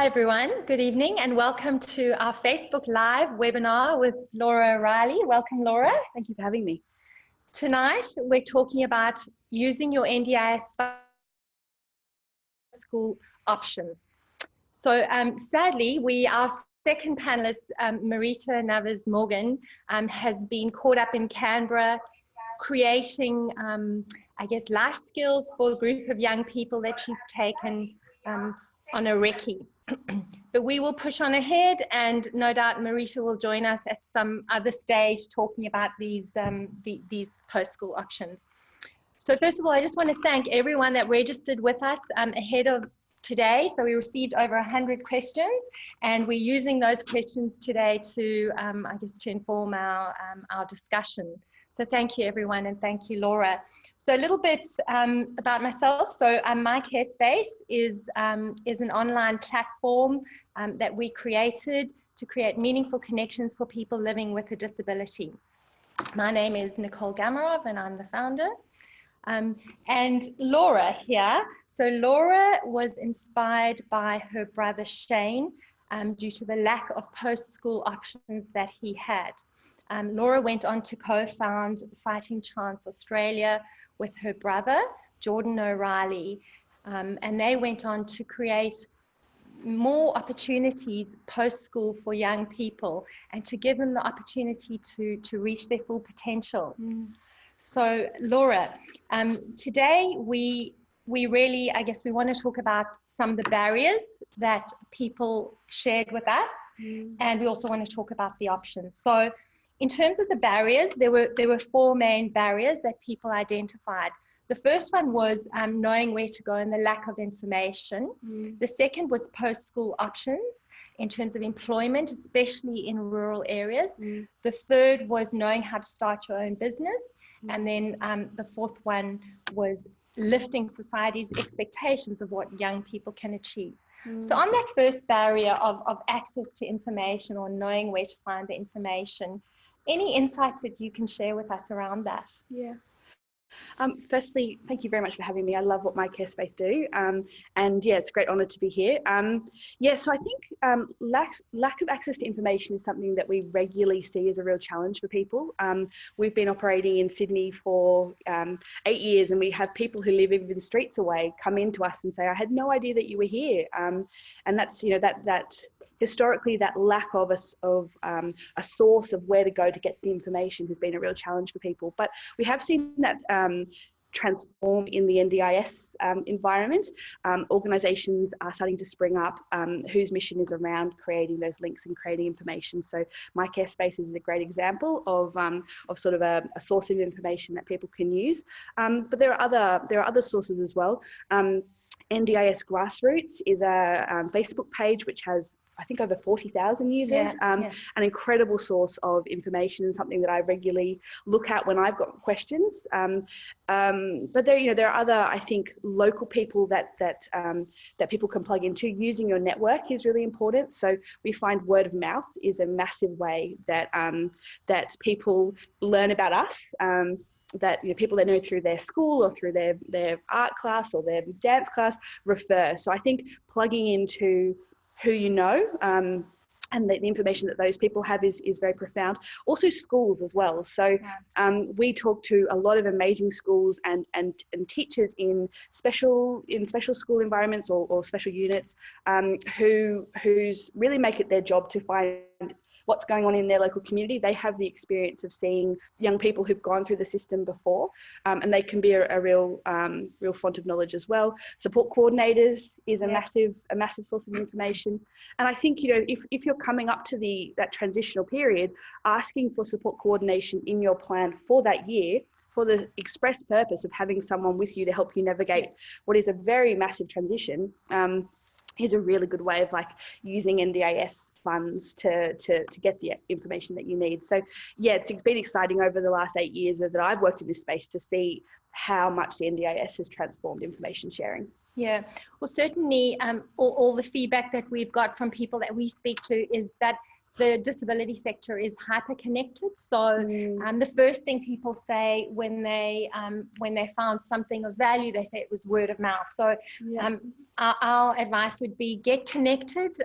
everyone, good evening and welcome to our Facebook Live webinar with Laura Riley. Welcome, Laura. Thank you for having me. Tonight we're talking about using your NDIS school options. So sadly, our second panelist, Marita Navas-Morgan, has been caught up in Canberra creating, I guess, life skills for a group of young people that she's taken on a recce. But we will push on ahead, and no doubt Marita will join us at some other stage talking about these post-school options. So first of all, I just want to thank everyone that registered with us ahead of today. So we received over 100 questions, and we're using those questions today to, I guess, to inform our discussion. So thank you, everyone, and thank you, Laura. So a little bit about myself. So MyCareSpace is an online platform that we created to create meaningful connections for people living with a disability. My name is Nicole Gamarov, and I'm the founder. And Laura here. So Laura was inspired by her brother Shane due to the lack of post-school options that he had. Laura went on to co-found Fighting Chance Australia with her brother, Jordan O'Reilly, and they went on to create more opportunities post-school for young people and to give them the opportunity to reach their full potential. So Laura, today we really, I guess, we want to talk about some of the barriers that people shared with us, and we also want to talk about the options. So in terms of the barriers, there were four main barriers that people identified. The first one was knowing where to go and the lack of information. The second was post-school options in terms of employment, especially in rural areas. The third was knowing how to start your own business. And then the fourth one was lifting society's expectations of what young people can achieve. So on that first barrier of access to information or knowing where to find the information, any insights that you can share with us around that? Yeah. Firstly, thank you very much for having me. I love what MyCareSpace do. And yeah, it's a great honour to be here. Yeah, so I think lack of access to information is something that we regularly see as a real challenge for people. We've been operating in Sydney for 8 years, and we have people who live even streets away come into us and say, I had no idea that you were here. And that's, you know, that historically, that lack of a source of where to go to get the information has been a real challenge for people. But we have seen that transform in the NDIS environment. Organisations are starting to spring up whose mission is around creating those links and creating information. So MyCareSpace is a great example of sort of a source of information that people can use. But there are other sources as well. NDIS Grassroots is a Facebook page which has, I think, over 40,000 users, an incredible source of information and something that I regularly look at when I've got questions. But there are other, I think, local people that people can plug into. Using your network is really important. So we find word of mouth is a massive way that people learn about us. That people they know through their school or through their art class or their dance class refer. So I think plugging into who you know and the information that those people have is very profound. Also schools as well. So we talk to a lot of amazing schools and teachers in special school environments or special units who's really make it their job to find what's going on in their local community. They have the experience of seeing young people who've gone through the system before, and they can be a real font of knowledge as well. Support coordinators is a massive source of information. And I think, if you're coming up to that transitional period, asking for support coordination in your plan for that year, for the express purpose of having someone with you to help you navigate what is a very massive transition, is a really good way of using NDIS funds to get the information that you need. So yeah, it's been exciting over the last 8 years that I've worked in this space to see how much the NDIS has transformed information sharing. Yeah, well, certainly all the feedback that we've got from people that we speak to is that the disability sector is hyper connected. So the first thing people say when they found something of value, they say it was word of mouth. So our advice would be get connected to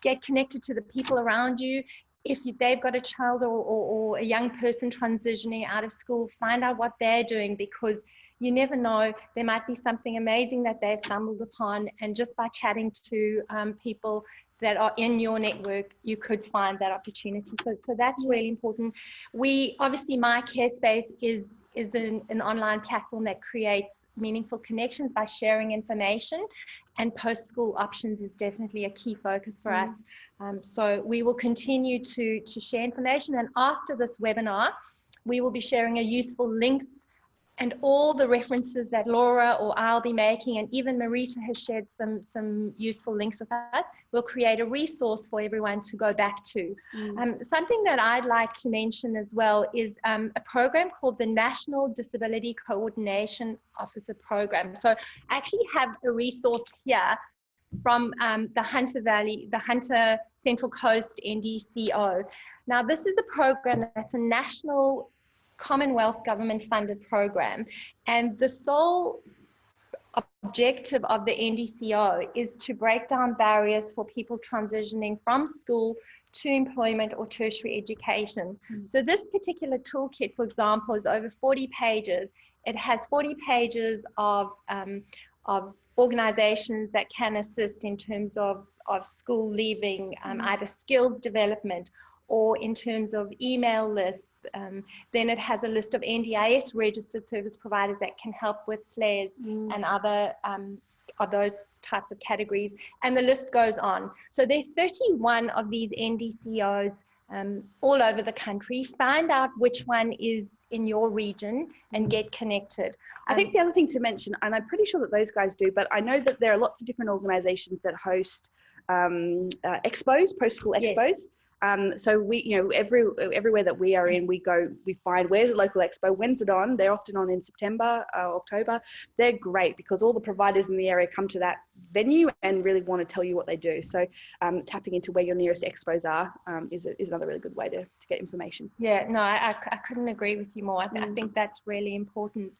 the people around you. If they've got a child or a young person transitioning out of school, find out what they're doing, because you never know, there might be something amazing that they've stumbled upon, and just by chatting to people that are in your network, you could find that opportunity. So that's really important. We obviously, MyCareSpace is an online platform that creates meaningful connections by sharing information, and post-school options is definitely a key focus for us. So we will continue to share information, and after this webinar, we will be sharing a useful links and all the references that Laura or I'll be making, and even Marita has shared some useful links with us. We'll create a resource for everyone to go back to. Something that I'd like to mention as well is a program called the National Disability Coordination Officer Program. So I actually have a resource here from the Hunter Central Coast NDCO. Now, this is a program that's a national Commonwealth government funded program, and the sole objective of the NDCO is to break down barriers for people transitioning from school to employment or tertiary education. So this particular toolkit, for example, is over 40 pages. It has 40 pages of organizations that can assist in terms of school leaving, either skills development or in terms of email lists. Then it has a list of NDIS registered service providers that can help with SLAES and other of those types of categories, and the list goes on. So there are 31 of these NDCOs all over the country. Find out which one is in your region and get connected. I think the other thing to mention, and I'm pretty sure that those guys do, but I know that there are lots of different organizations that host expos, post-school expos. Yes. So we, you know, everywhere that we are in, we find where's the local expo, when's it on? They're often on in September, October. They're great because all the providers in the area come to that venue and really want to tell you what they do. So tapping into where your nearest expos are is another really good way to get information. Yeah, no, I couldn't agree with you more. I think that's really important.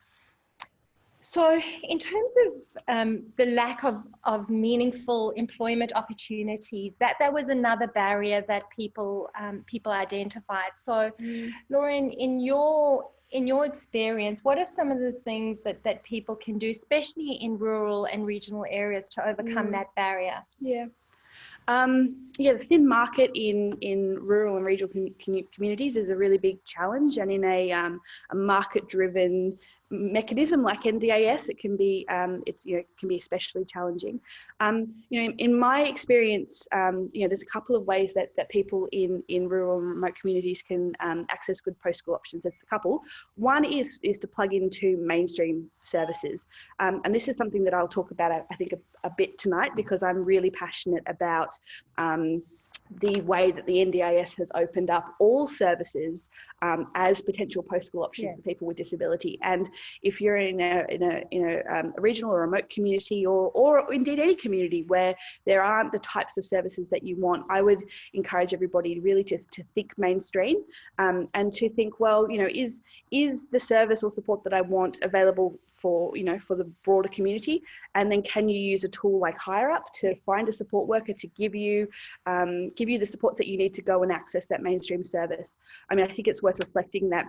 So in terms of the lack of meaningful employment opportunities, that was another barrier that people identified. So Lauren, in your experience, what are some of the things that people can do, especially in rural and regional areas, to overcome that barrier? Yeah. The thin market in rural and regional communities is a really big challenge, and in a market-driven mechanism like NDIS, it can be can be especially challenging. In my experience, there's a couple of ways that people in rural and remote communities can access good post-school options. There's a couple. One is to plug into mainstream services, and this is something that I'll talk about I think a bit tonight, because I'm really passionate about the way that the NDIS has opened up all services as potential post-school options for people with disability. And if you're in a regional or remote community, or indeed any community where there aren't the types of services that you want, I would encourage everybody really to think mainstream and to think, well, is the service or support that I want available for the broader community? And then can you use a tool like HireUp to find a support worker to give you the supports that you need to go and access that mainstream service? I mean, I think it's worth reflecting that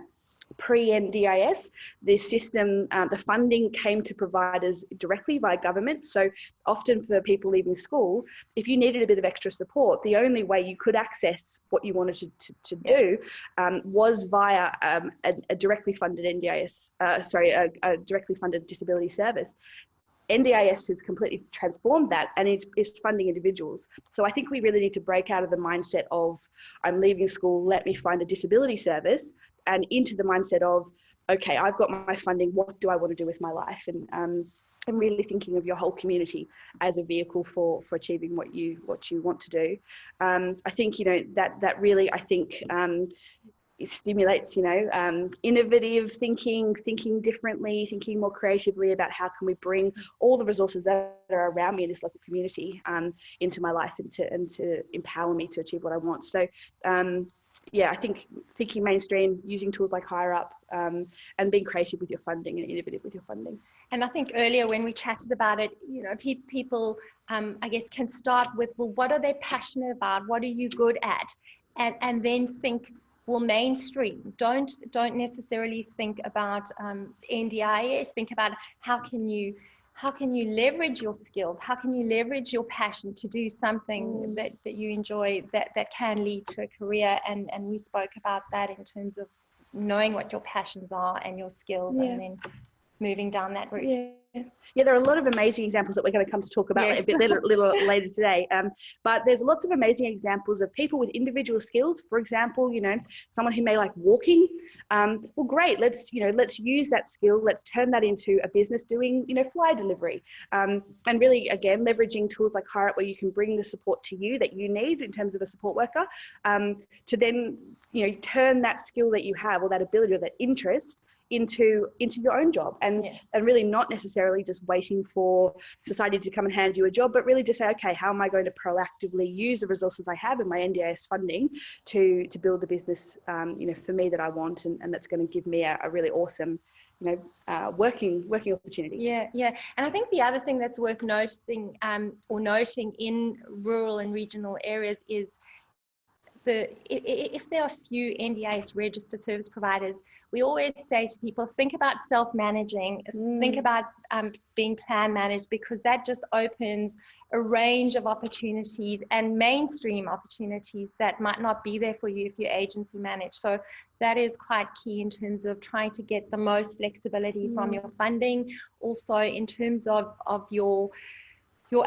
pre-NDIS, this system, the funding came to providers directly via government. So often for people leaving school, if you needed a bit of extra support, the only way you could access what you wanted to do was via a directly funded NDIS, a directly funded disability service. NDIS has completely transformed that, and it's funding individuals. So I think we really need to break out of the mindset of, I'm leaving school, let me find a disability service, and into the mindset of, okay, I've got my funding, what do I want to do with my life? And really thinking of your whole community as a vehicle for achieving what you want to do. I think that really, I think it stimulates, innovative thinking, thinking differently, thinking more creatively about how can we bring all the resources that are around me in this local community into my life and to empower me to achieve what I want. So I think thinking mainstream, using tools like HireUp, and being creative with your funding and innovative with your funding. And I think earlier when we chatted about it, people, I guess, can start with, well, what are they passionate about? What are you good at? And then think, well, mainstream. Don't necessarily think about NDIS. Think about how can you leverage your skills? How can you leverage your passion to do something that you enjoy, that can lead to a career? And we spoke about that in terms of knowing what your passions are and your skills, and then moving down that route. Yeah, there are a lot of amazing examples that we're going to come to talk about a little later today. But there's lots of amazing examples of people with individual skills. For example, someone who may like walking. Well, great. Let's use that skill. Let's turn that into a business doing, fly delivery. And really, again, leveraging tools like HireUp, where you can bring the support to you that you need in terms of a support worker, to then, turn that skill that you have, or that ability, or that interest, into your own job, and really not necessarily just waiting for society to come and hand you a job, but really to say, okay, how am I going to proactively use the resources I have in my NDIS funding to build the business for me that I want, and that's going to give me a really awesome working opportunity. Yeah. And I think the other thing that's worth noticing noting in rural and regional areas is if there are few NDIS registered service providers, we always say to people, think about self-managing, think about being plan managed, because that just opens a range of opportunities and mainstream opportunities that might not be there for you if you're agency managed. So that is quite key in terms of trying to get the most flexibility from your funding. Also in terms of your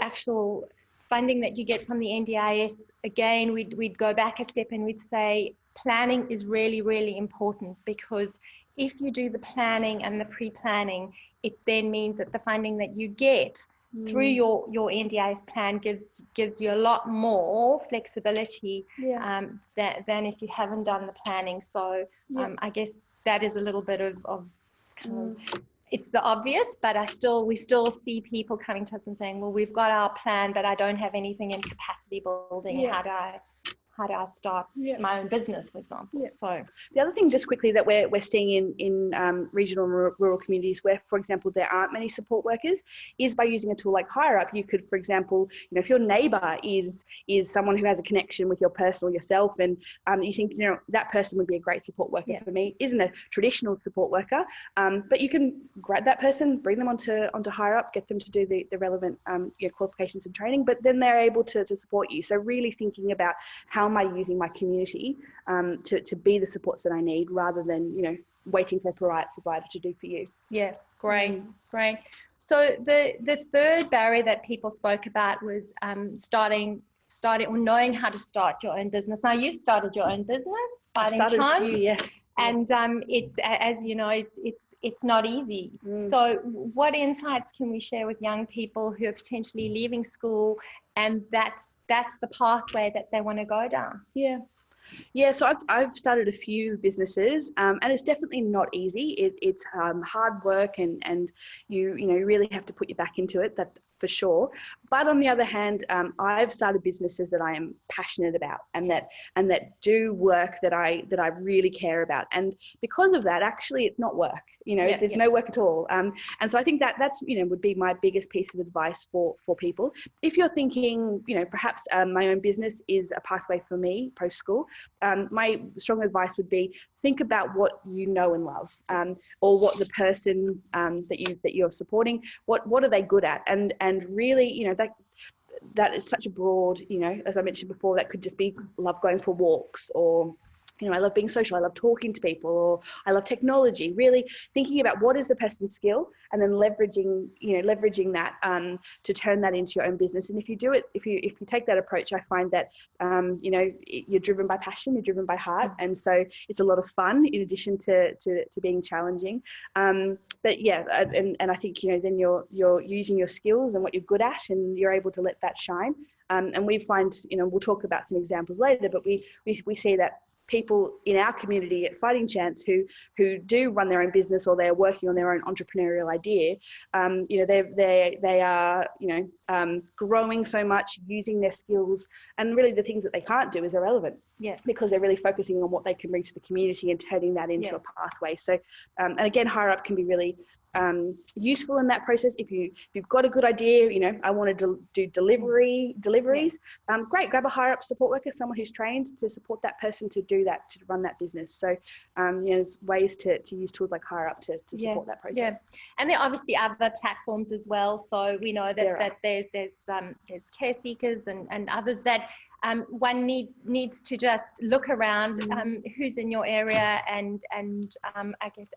actual funding that you get from the NDIS, again, we'd go back a step and we'd say planning is really, really important, because if you do the planning and the pre-planning, it then means that the funding that you get through your NDIS plan gives you a lot more flexibility than if you haven't done the planning. So I guess that is a little bit of kind of, it's the obvious, but we still see people coming to us and saying, well, we've got our plan, but I don't have anything in capacity building. How do I start my own business, for example? So the other thing, just quickly, that we're seeing in regional and rural communities where, for example, there aren't many support workers, is by using a tool like HireUp. You could, for example, if your neighbour is someone who has a connection with your person or yourself, and you think, that person would be a great support worker for me, isn't a traditional support worker, but you can grab that person, bring them onto HireUp, get them to do the relevant qualifications and training, but then they're able to support you. So really thinking about how am I using my community to be the supports that I need, rather than waiting for a provider to do for you. Yeah, great. So the third barrier that people spoke about was starting or knowing how to start your own business. Now, you've started your own business, Fighting Chance. A few, yes. And it's, as you know, it's not easy. So what insights can we share with young people who are potentially leaving school, and that's the pathway that they want to go down? So I've started a few businesses, and it's definitely not easy. It's hard work, and you really have to put your back into it. That for sure. But on the other hand, I've started businesses that I am passionate about, and that do work that I really care about. And because of that, actually, it's not work. It's no work at all. And so I think that's would be my biggest piece of advice for people. If you're thinking, perhaps my own business is a pathway for me post school, my strong advice would be, think about what you know and love, or what the person that you're supporting, what are they good at, and really, that is such a broad, as I mentioned before, that could just be love going for walks, or I love being social, I love talking to people, or I love technology. Really thinking about what is the person's skill, and then leveraging that to turn that into your own business. And if you do it, if you take that approach, I find that you're driven by passion, you're driven by heart, and so it's a lot of fun in addition to being challenging. But yeah, and I think then you're using your skills and what you're good at, and you're able to let that shine. And we find, we'll talk about some examples later, but we see that people in our community at Fighting Chance who do run their own business, or they're working on their own entrepreneurial idea, you know, they are, you know, growing so much, using their skills, and really the things that they can't do is irrelevant. Yeah. Because they're really focusing on what they can bring to the community and turning that into a pathway. So, and again, Hire Up can be really useful in that process. If you've got a good idea, you know, I want to do deliveries, great, grab a Hire Up support worker, someone who's trained to support that person to do that, to run that business. So, you know, there's ways to use tools like Hire Up to support that process. Yeah, and there are obviously other platforms as well. So we know that there's care seekers and others that one needs to just look around who's in your area and I guess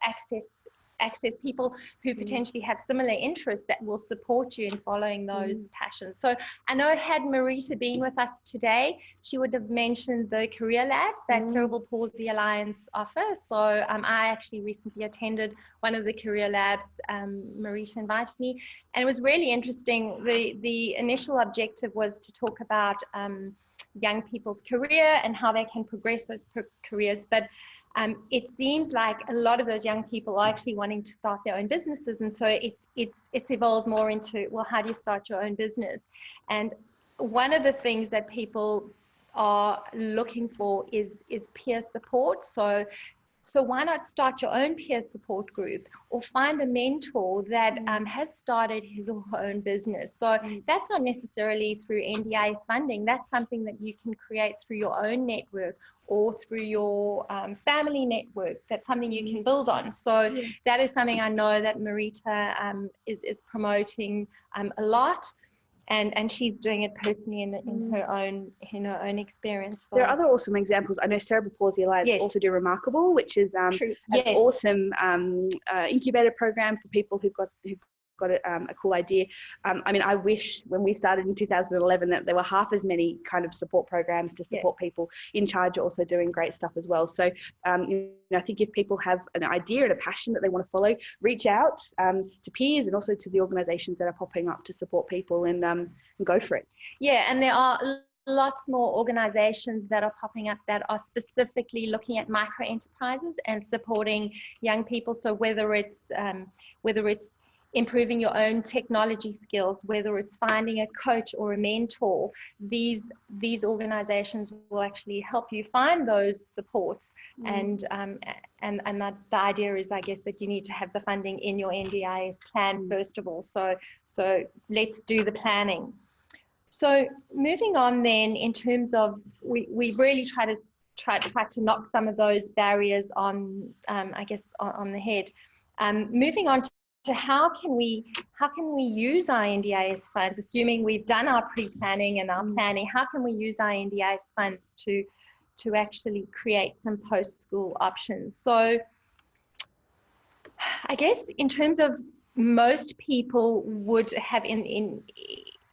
access people who potentially have similar interests that will support you in following those passions. So I know, had Marita been with us today, she would have mentioned the Career Labs that Cerebral Palsy Alliance offers. So I actually recently attended one of the Career Labs. Marita invited me, and it was really interesting. The initial objective was to talk about young people's career and how they can progress those careers, but it seems like a lot of those young people are actually wanting to start their own businesses, and so it's evolved more into, well, how do you start your own business? And one of the things that people are looking for is peer support. So why not start your own peer support group, or find a mentor that has started his or her own business? So that's not necessarily through NDIS funding. That's something that you can create through your own network or through your family network. That's something you can build on. So that is something I know that Marita is promoting a lot. And she's doing it personally in her own experience. So. There are other awesome examples. I know Cerebral Palsy Alliance also do Remarkable, which is an awesome incubator program for people who've got a cool idea. I mean, I wish when we started in 2011 that there were half as many kind of support programs to support people. In Charge are also doing great stuff as well. So, you know, I think if people have an idea and a passion that they want to follow, reach out to peers and also to the organisations that are popping up to support people, and go for it. Yeah, and there are lots more organizations that are popping up that are specifically looking at micro enterprises and supporting young people. So whether it's improving your own technology skills, whether it's finding a coach or a mentor, these organizations will actually help you find those supports. And the idea is, I guess, that you need to have the funding in your NDIS plan first of all. So let's do the planning. So moving on then, in terms of, we really try to knock some of those barriers on, I guess, on the head. Moving on to how can we use our NDIS funds, assuming we've done our pre-planning and our planning, how can we use our NDIS funds to actually create some post-school options? So I guess in terms of, most people would have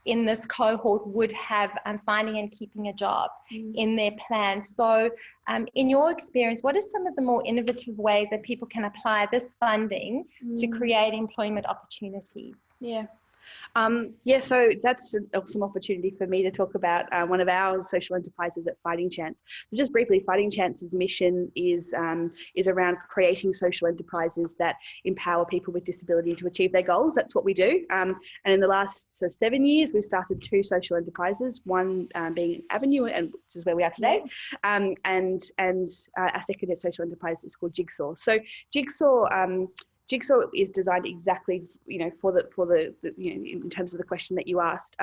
in this cohort would have finding and keeping a job in their plan. So in your experience, what are some of the more innovative ways that people can apply this funding to create employment opportunities? So that's an awesome opportunity for me to talk about one of our social enterprises at Fighting Chance. So just briefly, Fighting Chance's mission is around creating social enterprises that empower people with disability to achieve their goals. That's what we do. And in the last 7 years, we've started 2 social enterprises, one being Avenue, and which is where we are today, and our second social enterprise is called Jigsaw. So Jigsaw is designed exactly, for the in terms of the question that you asked.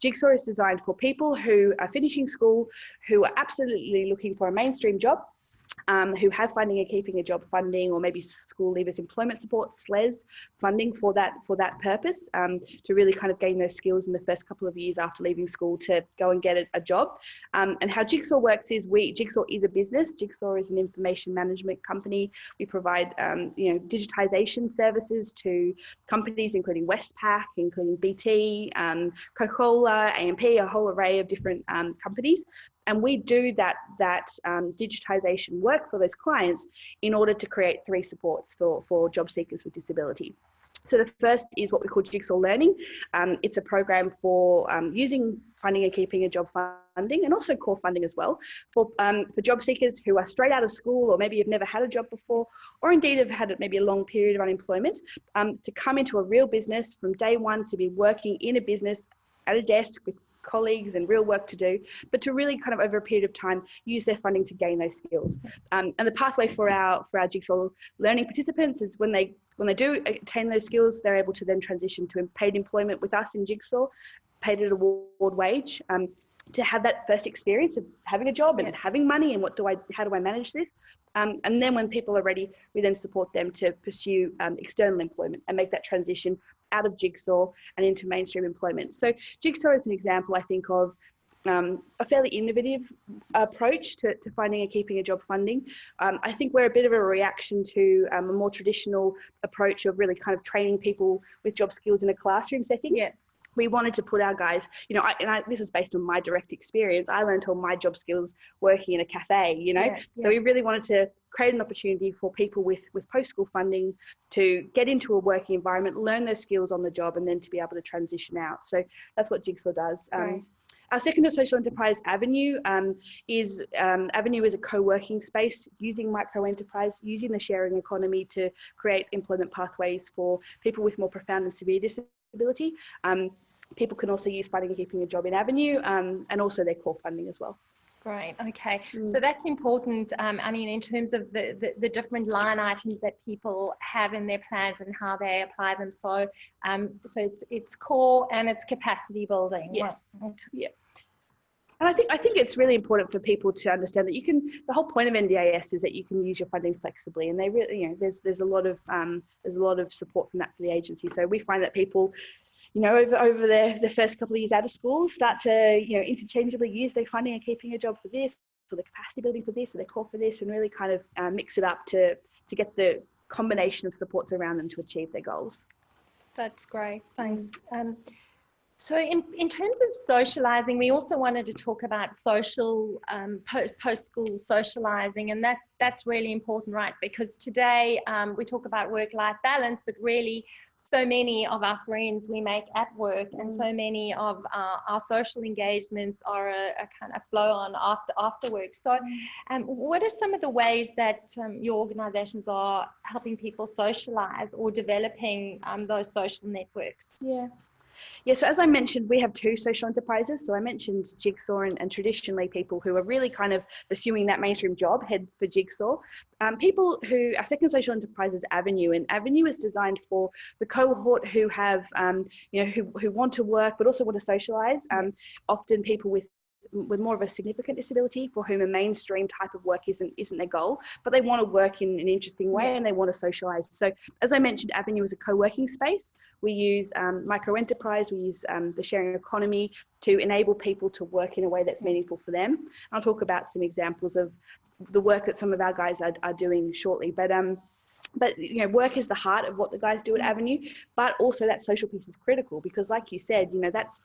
Jigsaw is designed for people who are finishing school, who are absolutely looking for a mainstream job, who have finding and keeping a job funding, or maybe school leavers employment support, SLES funding for that purpose, to really kind of gain those skills in the first couple of years after leaving school to go and get a job. And how Jigsaw works is, Jigsaw is a business. Jigsaw is an information management company. We provide digitization services to companies including Westpac, including BT, Coca-Cola, AMP, a whole array of different companies. And we do that digitization work for those clients in order to create 3 supports for job seekers with disability. So the first is what we call Jigsaw Learning. It's a program for using finding and keeping a job funding, and also core funding as well, for job seekers who are straight out of school, or maybe have never had a job before, or indeed have had maybe a long period of unemployment, to come into a real business from day one, to be working in a business at a desk with colleagues and real work to do, but to really kind of over a period of time use their funding to gain those skills. And the pathway for our Jigsaw Learning participants is when they do attain those skills, they're able to then transition to paid employment with us in Jigsaw, paid at award wage, to have that first experience of having a job and having money, and how do I manage this? And then when people are ready, we then support them to pursue external employment and make that transition out of Jigsaw and into mainstream employment. So Jigsaw is an example, I think, of a fairly innovative approach to finding and keeping a job funding. I think we're a bit of a reaction to a more traditional approach of really kind of training people with job skills in a classroom setting. Yeah. We wanted to put our guys, this is based on my direct experience. I learned all my job skills working in a cafe, So we really wanted to create an opportunity for people with post-school funding to get into a working environment, learn those skills on the job, and then to be able to transition out. So that's what Jigsaw does. Right. Our second social enterprise, Avenue, is a co-working space using micro-enterprise, using the sharing economy to create employment pathways for people with more profound and severe disability. People can also use finding and keeping a job in Avenue, and also their core funding as well. Great. Okay. So that's important. I mean, in terms of the different line items that people have in their plans and how they apply them. So, so it's core and it's capacity building. Yes. Right. Okay. Yeah. And I think it's really important for people to understand that the whole point of NDIS is that you can use your funding flexibly, and they really, there's a lot of support from that for the agency. So we find that people, over the first couple of years out of school, start to, interchangeably use their funding and keeping a job for this, or the capacity building for this, or their core for this, and really kind of mix it up to get the combination of supports around them to achieve their goals. That's great. Thanks. So in terms of socializing, we also wanted to talk about social post-school socializing, and that's really important, right? Because today we talk about work-life balance, but really so many of our friends we make at work, and so many of our social engagements are a kind of flow on after work. So what are some of the ways that your organizations are helping people socialize or developing those social networks? Yeah, so as I mentioned, we have two social enterprises. So I mentioned Jigsaw, and traditionally people who are really kind of pursuing that mainstream job head for Jigsaw. People who, our second social enterprise is Avenue, and Avenue is designed for the cohort who have, who want to work but also want to socialize. Often people with more of a significant disability for whom a mainstream type of work isn't their goal, but they want to work in an interesting way and they want to socialize. So as I mentioned, Avenue is a co-working space. We use micro-enterprise, we use the sharing economy to enable people to work in a way that's meaningful for them. I'll talk about some examples of the work that some of our guys are doing shortly, but work is the heart of what the guys do at Avenue, but also that social piece is critical, because like you said, that's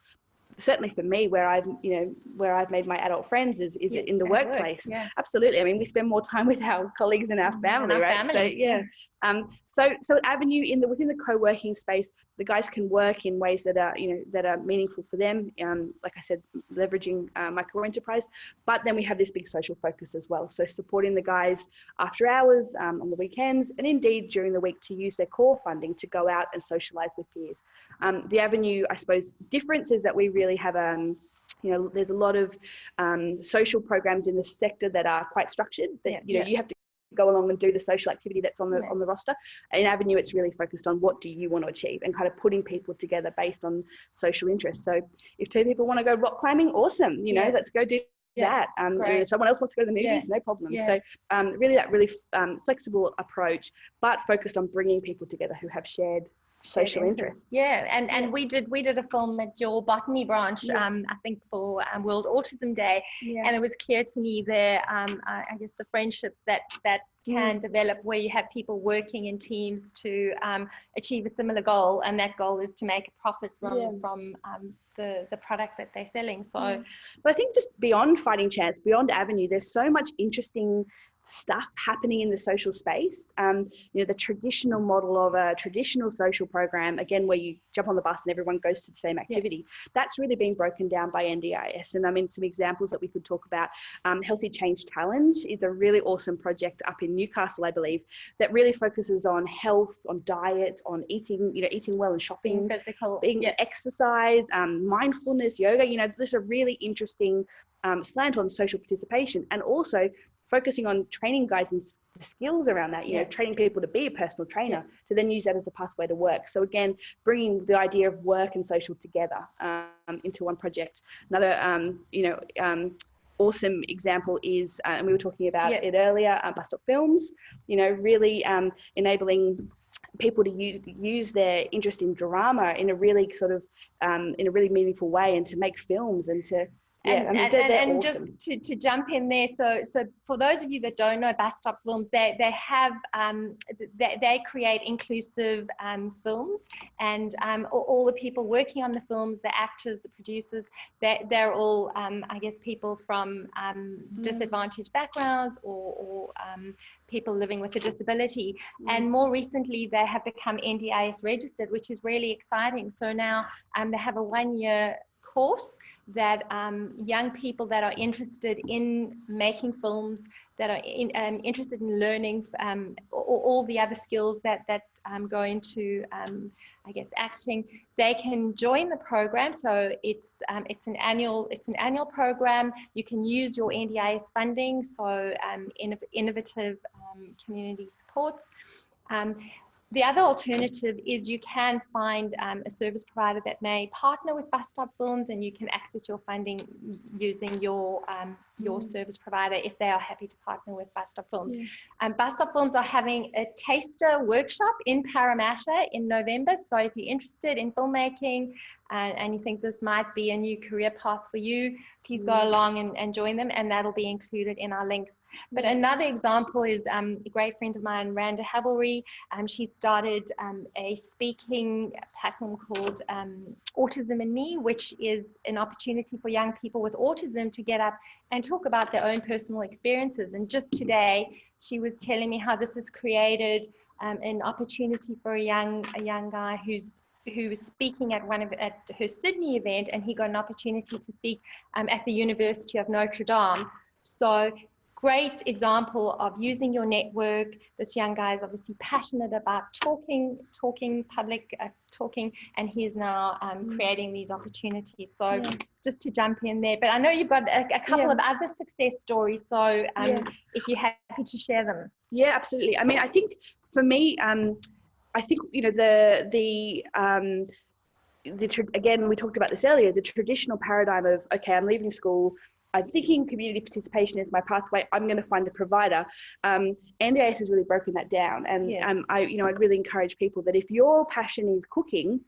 certainly for me where I've made my adult friends is in the workplace. Absolutely. I mean, we spend more time with our colleagues and our family, right? So Avenue within the co-working space, the guys can work in ways that are meaningful for them. Like I said, leveraging micro-enterprise, but then we have this big social focus as well. So supporting the guys after hours, on the weekends, and indeed during the week to use their core funding to go out and socialize with peers. The Avenue, I suppose, difference is that we really have there's a lot of social programs in the sector that are quite structured, that you have to go along and do the social activity that's on the roster. In Avenue, it's really focused on what do you want to achieve and kind of putting people together based on social interests. So if two people want to go rock climbing, awesome, let's go do that. If someone else wants to go to the movies, no problem. So really that really flexible approach, but focused on bringing people together who have shared social interest. And we did a film at your botany branch, I think for World Autism Day, and it was clear to me there, I guess the friendships that can develop where you have people working in teams to achieve a similar goal, and that goal is to make a profit from the products that they're selling. So but I think just beyond Fighting Chance, beyond Avenue, there's so much interesting stuff happening in the social space. The traditional model of a traditional social program, again, where you jump on the bus and everyone goes to the same activity, that's really being broken down by NDIS. And I mean, some examples that we could talk about, Healthy Change Challenge is a really awesome project up in Newcastle, I believe, that really focuses on health, on diet, on eating, eating well and shopping, being physical, exercise, mindfulness, yoga. There's a really interesting slant on social participation, and also focusing on training guys and the skills around that, training people to be a personal trainer, to then use that as a pathway to work. So again, bringing the idea of work and social together into one project. Another, awesome example is, and we were talking about it earlier, Bus Stop Films, really enabling people to use their interest in drama in a really sort of, in a really meaningful way, and to make films and to, and awesome. Just to jump in there, so for those of you that don't know Bus Stop Films, they have they create inclusive films, and all the people working on the films, the actors, the producers, they're all I guess people from disadvantaged backgrounds or people living with a disability. And more recently, they have become NDIS registered, which is really exciting. So now they have a 1-year course that young people that are interested in making films, that are interested in learning all the other skills that go into I guess acting, they can join the program. So it's an annual program. You can use your NDIS funding, so innovative community supports. The other alternative is you can find a service provider that may partner with Bus Stop Films, and you can access your funding using your service provider if they are happy to partner with Bus Stop Films. Bus Stop Films are having a taster workshop in Parramatta in November. So if you're interested in filmmaking and you think this might be a new career path for you, please go along and join them, and that'll be included in our links. But another example is a great friend of mine, Randa Havelry. She started a speaking platform called Autism and Me, which is an opportunity for young people with autism to get up and talk about their own personal experiences. And just today, she was telling me how this has created an opportunity for a young guy who was speaking at her Sydney event, and he got an opportunity to speak at the University of Notre Dame. So great example of using your network. This young guy is obviously passionate about talking, and he's now creating these opportunities. So just to jump in there, but I know you've got a couple of other success stories. So if you're happy to share them. Yeah, absolutely. I mean, I think for me, I think, again, we talked about this earlier, the traditional paradigm of, okay, I'm leaving school, I'm thinking community participation is my pathway, I'm going to find a provider. NDIS has really broken that down. And I'd really encourage people that if your passion is cooking,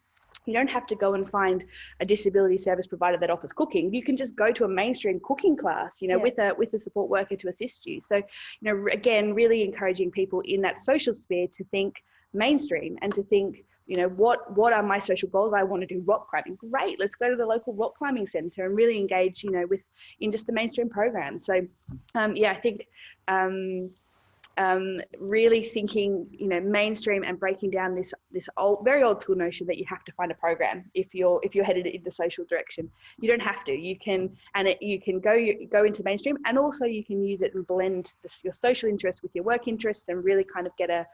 you don't have to go and find a disability service provider that offers cooking. You can just go to a mainstream cooking class, with a support worker to assist you. So, again, really encouraging people in that social sphere to think mainstream and to think, what are my social goals? I want to do rock climbing. Great, let's go to the local rock climbing centre and really engage, in just the mainstream program. So, I think really thinking, mainstream and breaking down this very old school notion that you have to find a program if you're headed in the social direction. You don't have to. You can go into mainstream, and also you can use it and blend your social interests with your work interests, and really kind of get a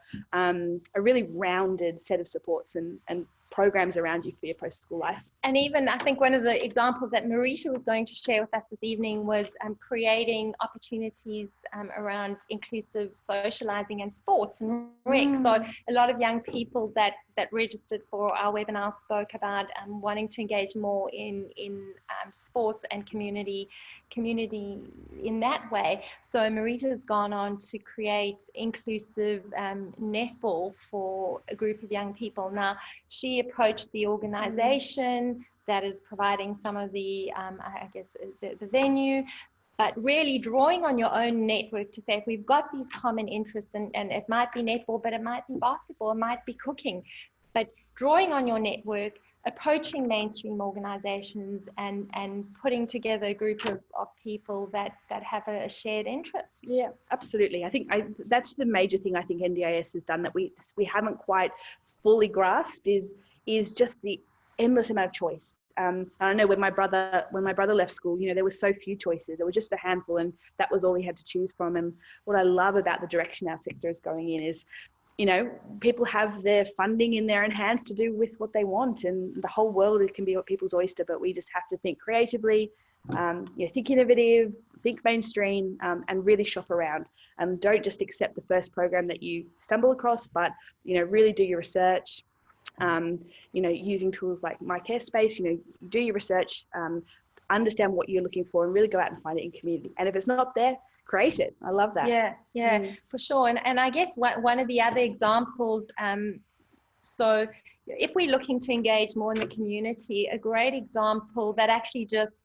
really rounded set of supports and programs around you for your post-school life. And even I think one of the examples that Marita was going to share with us this evening was creating opportunities around inclusive socializing and sports and rec. So a lot of young people that registered for our webinar spoke about wanting to engage more in sports and community in that way. So Marita's gone on to create inclusive netball for a group of young people. Now, she approached the organization that is providing some of the, the venue, but really drawing on your own network to say, if we've got these common interests, and it might be netball, but it might be basketball, it might be cooking, but drawing on your network, approaching mainstream organizations and putting together a group of people that have a shared interest. Yeah, absolutely. I think that's the major thing I think NDIS has done that we haven't quite fully grasped is just the endless amount of choice. And I know when my brother left school, you know, there were so few choices. There were just a handful, and that was all he had to choose from. And what I love about the direction our sector is going in is, you know, people have their funding in their own hands to do with what they want, and the whole world can be people's oyster. But we just have to think creatively, you know, think innovative, think mainstream, and really shop around. Don't just accept the first program that you stumble across, but, you know, really do your research. You know, using tools like MyCareSpace, you know, do your research, understand what you're looking for, and really go out and find it in community. And if it's not there, create it. I love that. Yeah, for sure. And I guess one of the other examples, so if we're looking to engage more in the community, a great example that actually just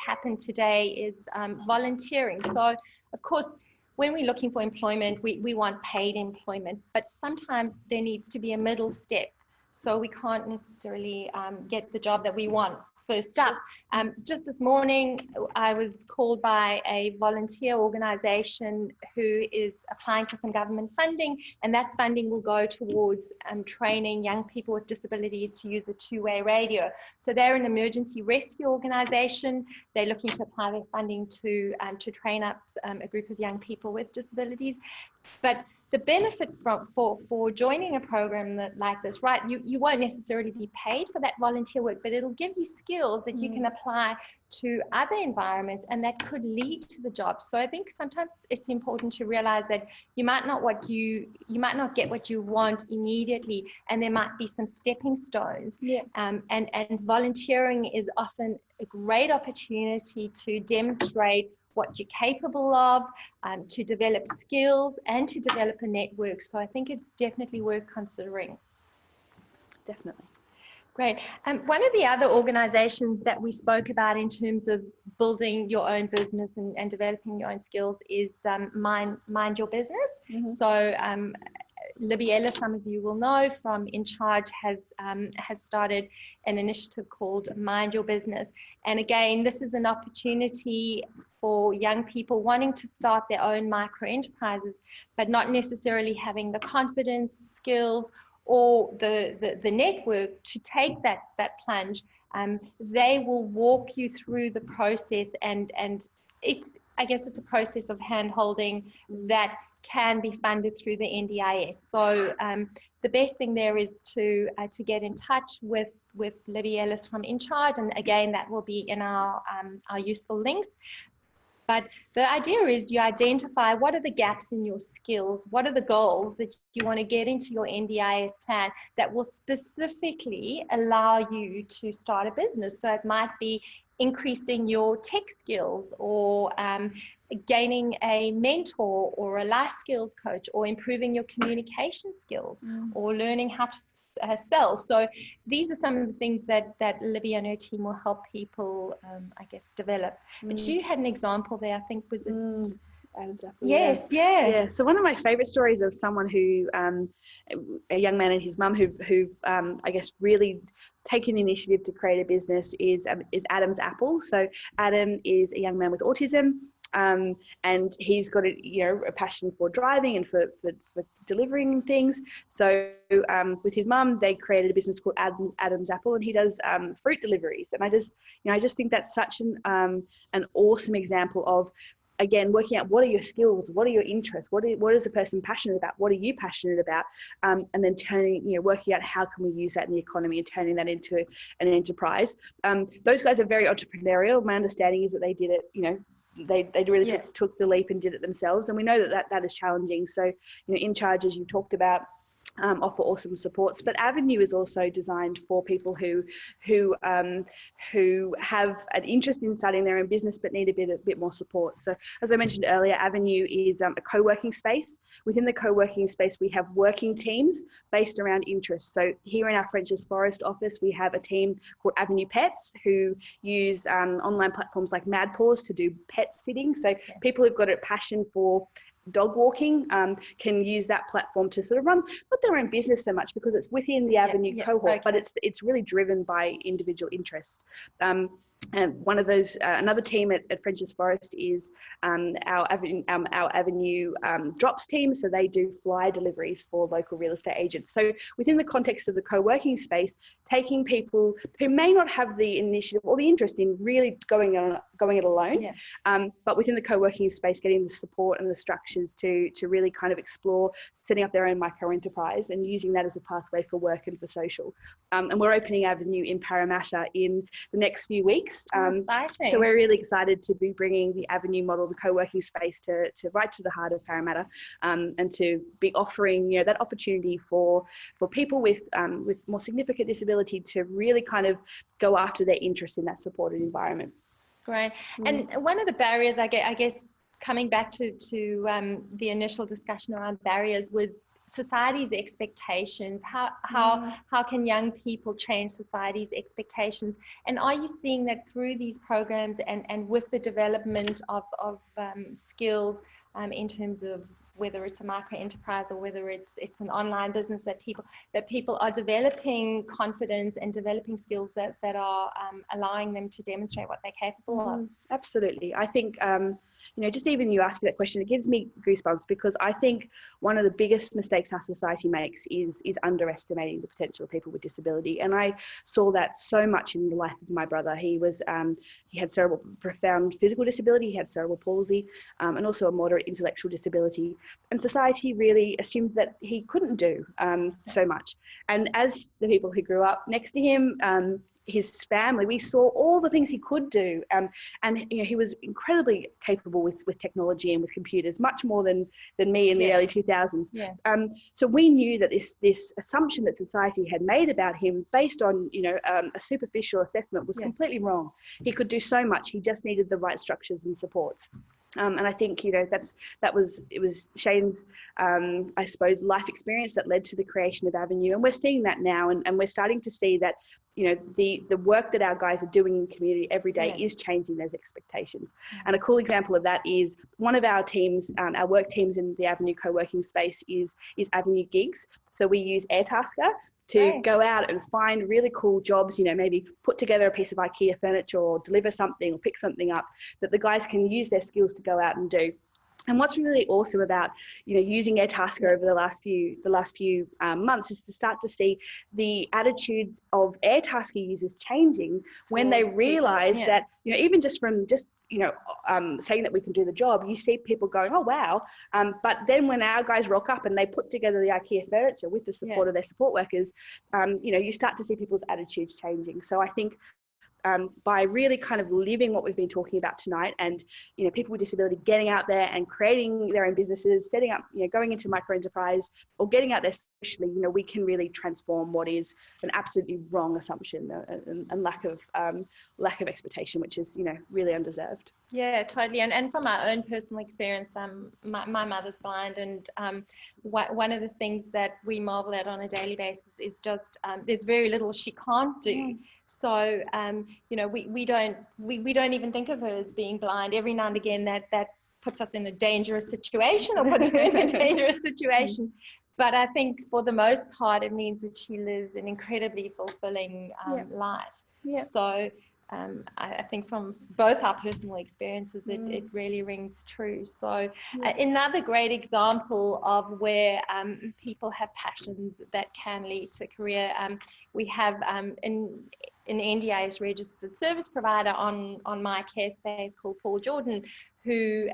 happened today is volunteering. So of course, when we're looking for employment, we want paid employment, but sometimes there needs to be a middle step. So we can't necessarily get the job that we want first up. Just this morning, I was called by a volunteer organization who is applying for some government funding, and that funding will go towards training young people with disabilities to use a two-way radio. So they're an emergency rescue organization. They're looking to apply their funding to train up a group of young people with disabilities. But the benefit for joining a program like this, right, you won't necessarily be paid for that volunteer work, but it'll give you skills that you can apply to other environments, and that could lead to the job. So I think sometimes it's important to realize that you might not get what you want immediately, and there might be some stepping stones. And volunteering is often a great opportunity to demonstrate what you're capable of, to develop skills and to develop a network. So I think it's definitely worth considering. Definitely. Great. One of the other organizations that we spoke about in terms of building your own business and developing your own skills is Mind Your Business. So Libby Ellis, some of you will know from In Charge, has started an initiative called Mind Your Business. And again, this is an opportunity for young people wanting to start their own micro enterprises, but not necessarily having the confidence, skills, or the network to take that plunge. They will walk you through the process, and I guess it's a process of hand-holding that can be funded through the NDIS. So the best thing there is to get in touch with Libby Ellis from In Charge, and again, that will be in our useful links. But the idea is you identify what are the gaps in your skills, what are the goals that you want to get into your NDIS plan that will specifically allow you to start a business. So it might be increasing your tech skills, or gaining a mentor or a life skills coach, or improving your communication skills, or learning how to sell. So these are some of the things that Libby and her team will help people, I guess, develop. But you had an example there, I think, was it? Adam's Apple. Yes, yeah. So one of my favorite stories of someone who, a young man and his mum who've I guess really taken the initiative to create a business is Adam's Apple. So Adam is a young man with autism. And he's got a passion for driving and for delivering things. So with his mum, they created a business called Adam's Apple, and he does fruit deliveries. And I just think that's such an awesome example of, again, working out what are your skills, what are your interests, what is the person passionate about, what are you passionate about, and then working out how can we use that in the economy and turning that into an enterprise. Those guys are very entrepreneurial. My understanding is that they did it, they really took the leap and did it themselves, and we know that is challenging. So In Charge, as you talked about, offer awesome supports, but Avenue is also designed for people who have an interest in starting their own business but need a bit more support. So as I mentioned earlier, Avenue is a co-working space. Within the co-working space, we have working teams based around interests. So here in our French's Forest office, we have a team called Avenue Pets who use online platforms like MadPaws to do pet sitting. So people who've got a passion for dog walking can use that platform to sort of run not their own business so much because it's within the Avenue cohort, but it's really driven by individual interest. And one of those, another team at French's Forest is our Avenue Drops team. So they do fly deliveries for local real estate agents. So within the context of the co-working space, taking people who may not have the initiative or the interest in really going it alone, but within the co-working space, getting the support and the structures to really kind of explore setting up their own micro enterprise and using that as a pathway for work and for social. And we're opening Avenue in Parramatta in the next few weeks. Exciting. So we're really excited to be bringing the Avenue model, the co-working space, to right to the heart of Parramatta, and to be offering that opportunity for people with more significant disability to really kind of go after their interest in that supported environment. Great. And one of the barriers, I guess, coming back to the initial discussion around barriers, was society's expectations. How can young people change society's expectations? And are you seeing that through these programs and with the development of skills in terms of whether it's a micro enterprise or whether it's an online business, that people are developing confidence and developing skills that are allowing them to demonstrate what they're capable of? Absolutely. I think just even you asking that question, it gives me goosebumps, because I think one of the biggest mistakes our society makes is underestimating the potential of people with disability. And I saw that so much in the life of my brother. He had profound physical disability, he had cerebral palsy, and also a moderate intellectual disability. And society really assumed that he couldn't do so much. And as the people who grew up next to him, his family, we saw all the things he could do, and he was incredibly capable with technology and with computers, much more than me in the early 2000s. So we knew that this assumption that society had made about him based on a superficial assessment was completely wrong. He could do so much, he just needed the right structures and supports. And I think it was Shane's I suppose life experience that led to the creation of Avenue, and we're seeing that now, and we're starting to see that the work that our guys are doing in community every day is changing those expectations. And a cool example of that is one of our teams, our work teams in the Avenue co-working space is Avenue Gigs. So we use Airtasker to go out and find really cool jobs, maybe put together a piece of IKEA furniture or deliver something or pick something up that the guys can use their skills to go out and do. And what's really awesome about using Airtasker over the last few months is to start to see the attitudes of Airtasker users changing when they realise that even just from saying that we can do the job, you see people going, oh wow, but then when our guys rock up and they put together the IKEA furniture with the support of their support workers, you start to see people's attitudes changing. So I think by really kind of living what we've been talking about tonight, and people with disability getting out there and creating their own businesses, setting up, going into micro enterprise or getting out there socially, we can really transform what is an absolutely wrong assumption and lack of expectation, which is really undeserved. Yeah, totally. And from our own personal experience, my mother's blind, and one of the things that we marvel at on a daily basis is just there's very little she can't do. So we don't even think of her as being blind. Every now and again that puts us in a dangerous situation or puts her in a dangerous situation. But I think for the most part, it means that she lives an incredibly fulfilling life. So I think from both our personal experiences, it really rings true. So another great example of where people have passions that can lead to career, we have an NDIS registered service provider on MyCareSpace called Paul Jordan, who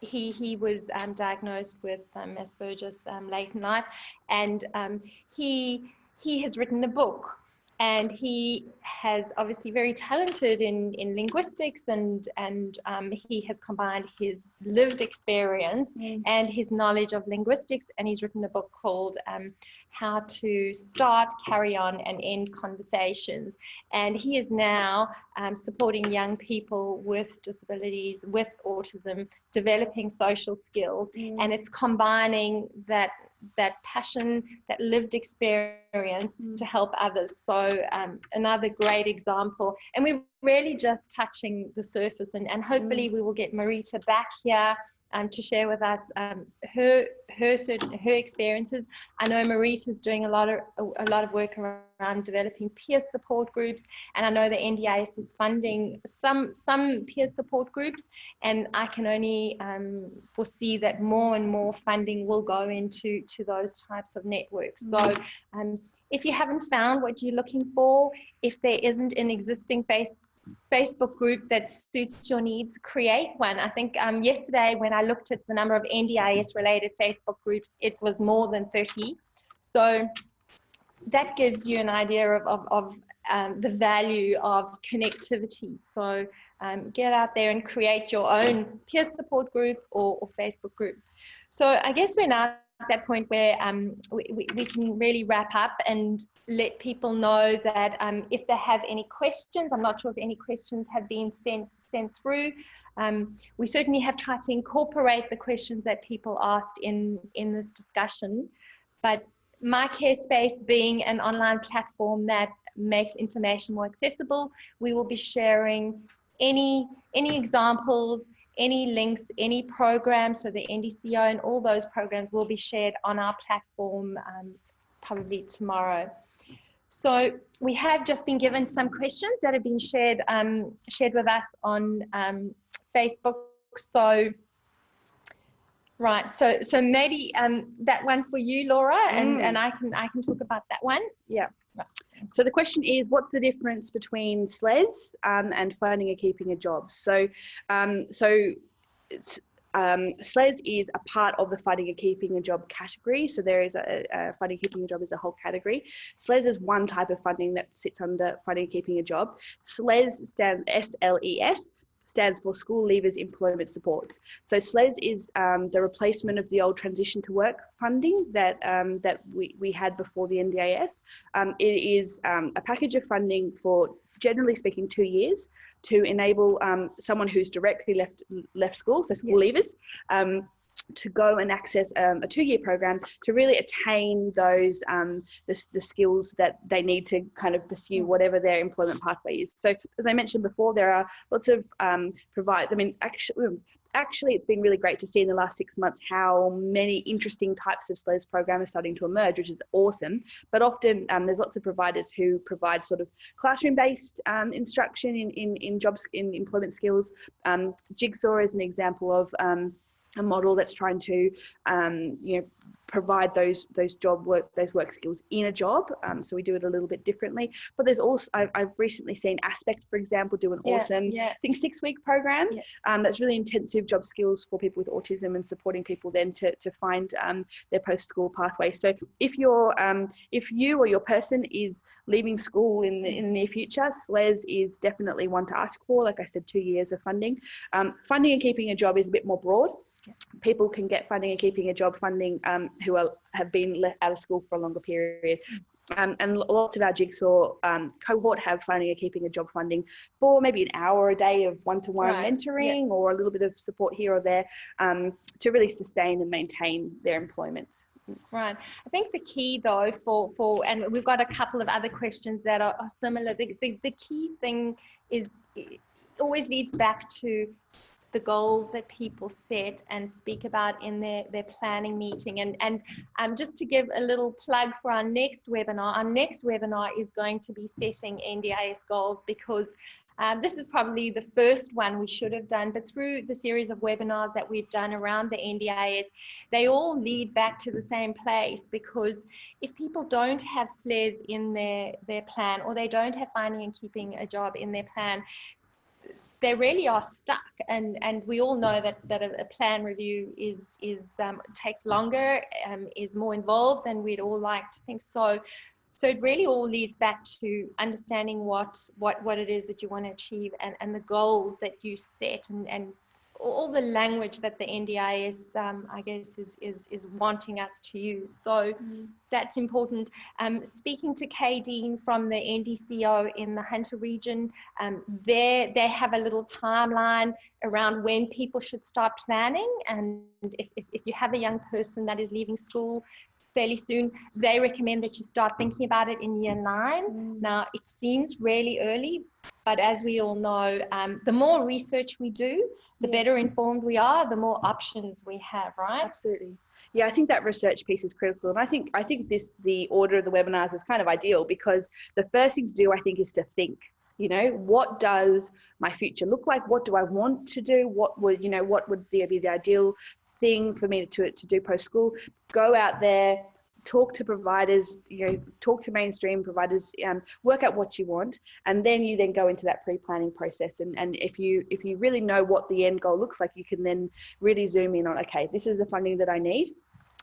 he was diagnosed with Asperger's late in life, and he has written a book. And he has obviously very talented in linguistics, and he has combined his lived experience and his knowledge of linguistics, and he's written a book called How to Start, Carry On and End Conversations. And he is now supporting young people with disabilities, with autism, developing social skills, and it's combining that passion, that lived experience to help others. So another great example, and we're really just touching the surface, and hopefully we will get Marita back here to share with us her experiences. I know Marita's doing a lot of work around developing peer support groups, and I know the NDIS is funding some peer support groups, and I can only foresee that more and more funding will go into those types of networks. So if you haven't found what you're looking for, if there isn't an existing Facebook group that suits your needs, create one. I think yesterday when I looked at the number of NDIS related Facebook groups, it was more than 30. So that gives you an idea of the value of connectivity. So get out there and create your own peer support group or Facebook group. So I guess we're now at that point where we can really wrap up and let people know that if they have any questions, I'm not sure if any questions have been sent through. We certainly have tried to incorporate the questions that people asked in this discussion, but MyCareSpace being an online platform that makes information more accessible, we will be sharing any examples, any links, any programs, so the NDCO and all those programs will be shared on our platform probably tomorrow. So we have just been given some questions that have been shared with us on Facebook. So right, so maybe that one for you, Laura, and I can talk about that one. Yeah. So the question is, what's the difference between SLES and finding and keeping a job? So, SLES is a part of the finding and keeping a job category. So there is a finding and keeping a job is a whole category. SLES is one type of funding that sits under finding and keeping a job. SLES stands SLES. Stands for School Leavers Employment Supports. So SLES is the replacement of the old transition to work funding that we had before the NDIS. It is a package of funding for, generally speaking, 2 years to enable someone who's directly left school, so school leavers, to go and access a 2-year program to really attain those the skills that they need to kind of pursue whatever their employment pathway is. So as I mentioned before, there are lots of actually it's been really great to see in the last 6 months how many interesting types of SLES programs are starting to emerge, which is awesome. But often there's lots of providers who provide sort of classroom-based instruction in jobs, in employment skills. Jigsaw is an example of a model that's trying to provide those work skills in a job. So we do it a little bit differently. But there's also, I've recently seen Aspect, for example, do an awesome, I think 6-week program that's really intensive job skills for people with autism and supporting people then to find their post-school pathway. So if you or your person is leaving school in the near future, SLES is definitely one to ask for. Like I said, 2 years of funding. Funding and keeping a job is a bit more broad. People can get funding and keeping a job funding who have been let out of school for a longer period. And lots of our Jigsaw cohort have funding and keeping a job funding for maybe an hour a day of one-to-one mentoring or a little bit of support here or there to really sustain and maintain their employment. Right. I think the key though for and we've got a couple of other questions that are similar. The key thing is, it always leads back to the goals that people set and speak about in their planning meeting. And just to give a little plug for our next webinar is going to be setting NDIS goals, because this is probably the first one we should have done, but through the series of webinars that we've done around the NDIS, they all lead back to the same place. Because if people don't have SLES in their plan, or they don't have finding and keeping a job in their plan, they really are stuck, and we all know that a plan review takes longer, is more involved than we'd all like to think. So it really all leads back to understanding what it is that you want to achieve, and the goals that you set, and all the language that the NDIS, I guess, is wanting us to use. So that's important. Speaking to Kay Dean from the NDCO in the Hunter region, they have a little timeline around when people should start planning. And if you have a young person that is leaving school, fairly soon. They recommend that you start thinking about it in year 9. Now, it seems really early, but as we all know, the more research we do, the better informed we are, the more options we have, right? Absolutely. Yeah, I think that research piece is critical. And I think the order of the webinars is kind of ideal, because the first thing to do, I think, is to think. What does my future look like? What do I want to do? What would be the ideal thing for me to do post school? Go out there, talk to providers, talk to mainstream providers, work out what you want, and then you go into that pre-planning process. And if you really know what the end goal looks like, you can then really zoom in on, okay, this is the funding that I need.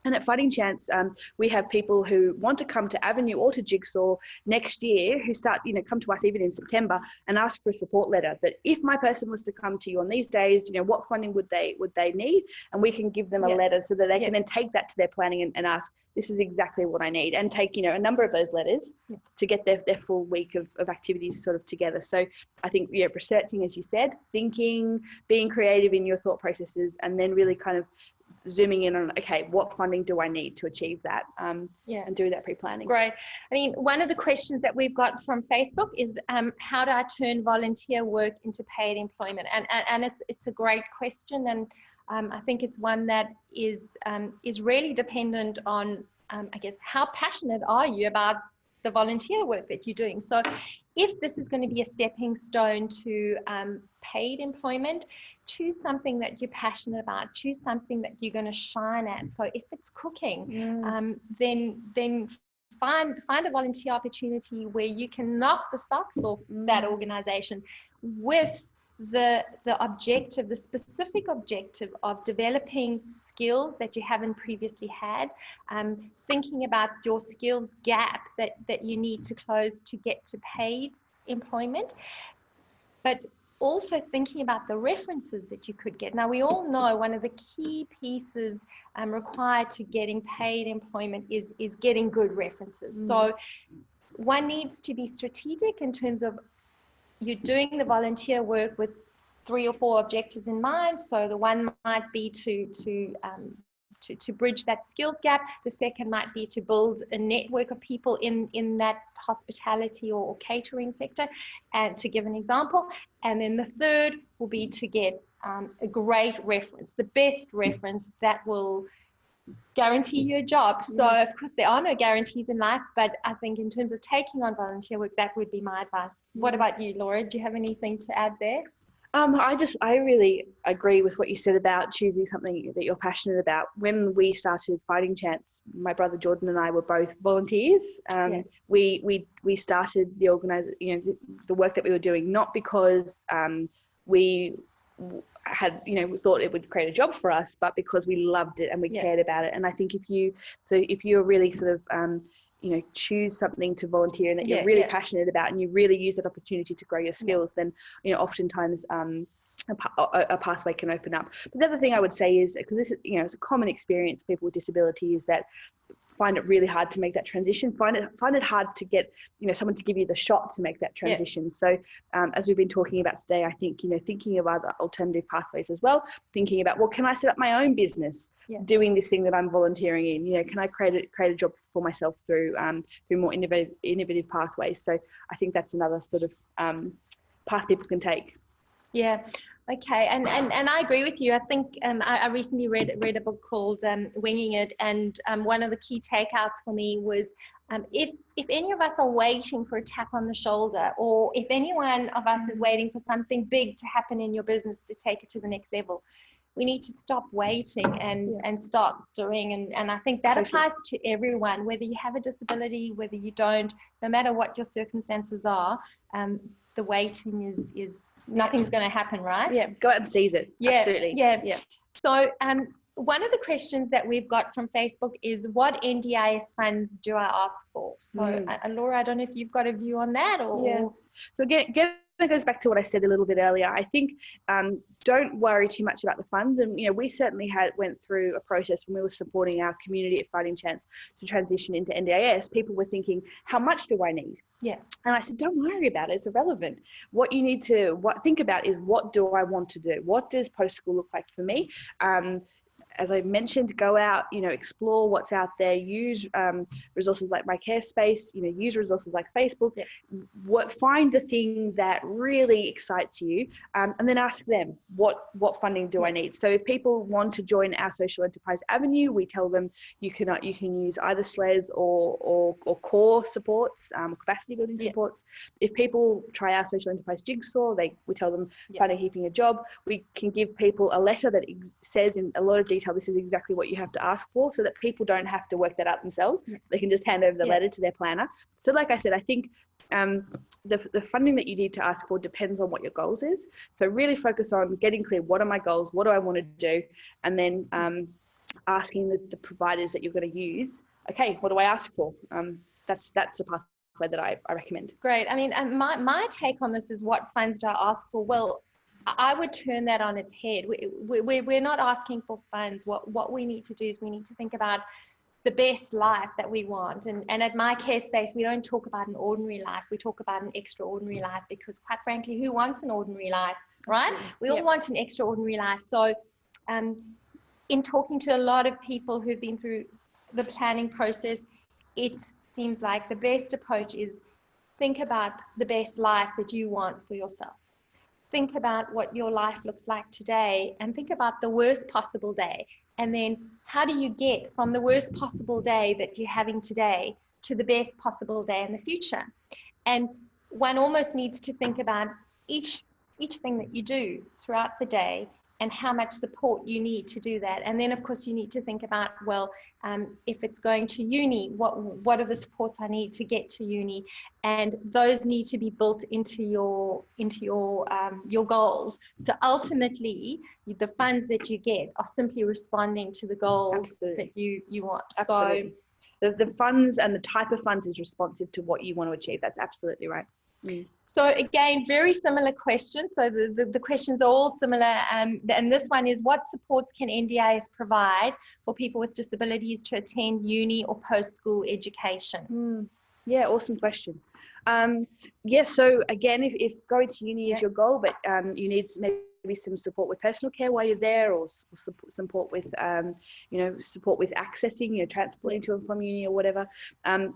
And at Fighting Chance, we have people who want to come to Avenue or to Jigsaw next year who start, come to us even in September and ask for a support letter, that if my person was to come to you on these days, what funding would they need? And we can give them a letter so that they can then take that to their planning and ask, this is exactly what I need, and take, a number of those letters to get their full week of activities sort of together. So I think, researching, as you said, thinking, being creative in your thought processes, and then really kind of zooming in on, okay, what funding do I need to achieve that, and do that pre-planning. Great. I mean, one of the questions that we've got from Facebook is, how do I turn volunteer work into paid employment? And it's a great question, and I think it's one that is really dependent on, I guess, how passionate are you about the volunteer work that you're doing. So if this is going to be a stepping stone to paid employment, choose something that you're passionate about, choose something that you're going to shine at. So if it's cooking, then find a volunteer opportunity where you can knock the socks off that organization with the objective, the specific objective of developing skills that you haven't previously had, thinking about your skills gap that you need to close to get to paid employment, but also thinking about the references that you could get. Now, we all know one of the key pieces required to getting paid employment is getting good references. So one needs to be strategic in terms of, you're doing the volunteer work with 3 or 4 objectives in mind. So the one might be to bridge that skills gap. The second might be to build a network of people in that hospitality or catering sector, and to give an example. And then the third will be to get a great reference, the best reference that will guarantee you a job. So of course there are no guarantees in life, but I think in terms of taking on volunteer work, that would be my advice. What about you, Laura? Do you have anything to add there? I really agree with what you said about choosing something that you're passionate about. When we started Fighting Chance, my brother Jordan and I were both volunteers. We started the the work that we were doing, not because we had, we thought it would create a job for us, but because we loved it and we cared about it. And I think if you're really sort of choose something to volunteer and that you're really passionate about, and you really use that opportunity to grow your skills, then oftentimes a pathway can open up. But the other thing I would say is, because this is it's a common experience, people with disability, is that find it really hard to make that transition, find it hard to get someone to give you the shot to make that transition. So as we've been talking about today, I think thinking of other alternative pathways as well, thinking about, well, can I set up my own business doing this thing that I'm volunteering in? Can I create a job for myself through more innovative pathways? So I think that's another sort of path people can take. Okay, and I agree with you. I think I recently read a book called Winging It, and one of the key takeouts for me was, if any of us are waiting for a tap on the shoulder, or if any one of us is waiting for something big to happen in your business to take it to the next level, we need to stop waiting and start doing. And I think that applies to everyone, whether you have a disability, whether you don't, no matter what your circumstances are. The waiting is nothing's going to happen, right? Go out and seize it. Absolutely. So one of the questions that we've got from Facebook is, what NDIS funds do I ask for? So Laura, I don't know if you've got a view on that, or so again, that goes back to what I said a little bit earlier. I think don't worry too much about the funds. And we certainly went through a process when we were supporting our community at Fighting Chance to transition into NDIS. People were thinking, how much do I need? And I said, don't worry about it, it's irrelevant. What you need to think about is, what do I want to do? What does post school look like for me? as I mentioned, go out, explore what's out there, use resources like MyCareSpace, use resources like Facebook, find the thing that really excites you, and then ask them, what funding do I need? So if people want to join our social enterprise avenue, we tell them you can use either SLES or core supports, capacity building supports. If people try our social enterprise jigsaw, we tell them finding keeping a job. We can give people a letter that says in a lot of detail, this is exactly what you have to ask for, so that people don't have to work that out themselves. They can just hand over the letter to their planner. So like I said, I think the funding that you need to ask for depends on what your goals is. So really focus on getting clear, what are my goals? What do I want to do? And then asking the providers that you're going to use, okay, what do I ask for? That's a pathway that I recommend. Great. I mean, my take on this is, what funds do I ask for? Well, I would turn that on its head. We're not asking for funds. What we need to do is we need to think about the best life that we want. And at MyCareSpace, we don't talk about an ordinary life. We talk about an extraordinary life, because quite frankly, who wants an ordinary life, right? Absolutely. We all want an extraordinary life. So in talking to a lot of people who've been through the planning process, it seems like the best approach is think about the best life that you want for yourself. Think about what your life looks like today, and think about the worst possible day. And then how do you get from the worst possible day that you're having today to the best possible day in the future? And one almost needs to think about each thing that you do throughout the day and how much support you need to do that. And then of course you need to think about, well, if it's going to uni, what are the supports I need to get to uni? And those need to be built into your goals. So ultimately, the funds that you get are simply responding to the goals that you want. Absolutely. So the funds and the type of funds is responsive to what you want to achieve. That's absolutely right. So again, very similar questions. So the questions are all similar. And this one is, what supports can NDIS provide for people with disabilities to attend uni or post-school education? Yeah, awesome question. So again, if going to uni is your goal, but you need maybe some support with personal care while you're there, or support with support with accessing, transporting to and from uni or whatever,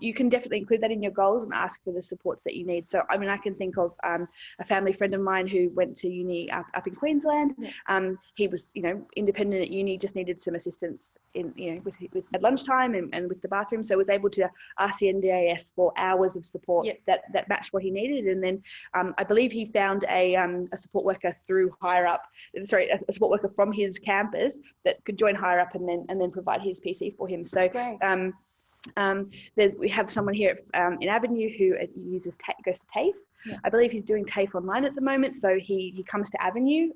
you can definitely include that in your goals and ask for the supports that you need. So I mean, I can think of a family friend of mine who went to uni up in Queensland. He was independent at uni, just needed some assistance in with at lunchtime and with the bathroom, so was able to ask the NDIS for hours of support that matched what he needed. And then I believe he found a support worker through a support worker from his campus that could join higher up and then provide his PC for him. So we have someone here in Avenue who goes to TAFE. I believe he's doing TAFE online at the moment, so he comes to Avenue,